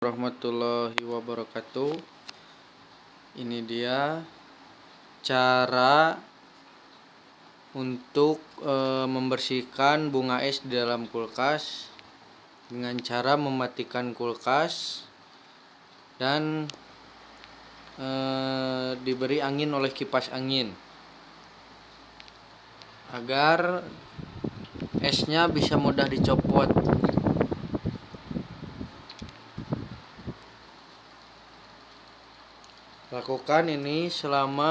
Warahmatullahi wabarakatuh. Ini dia cara untuk membersihkan bunga es di dalam kulkas dengan cara mematikan kulkas dan diberi angin oleh kipas angin agar esnya bisa mudah dicopot. Lakukan ini selama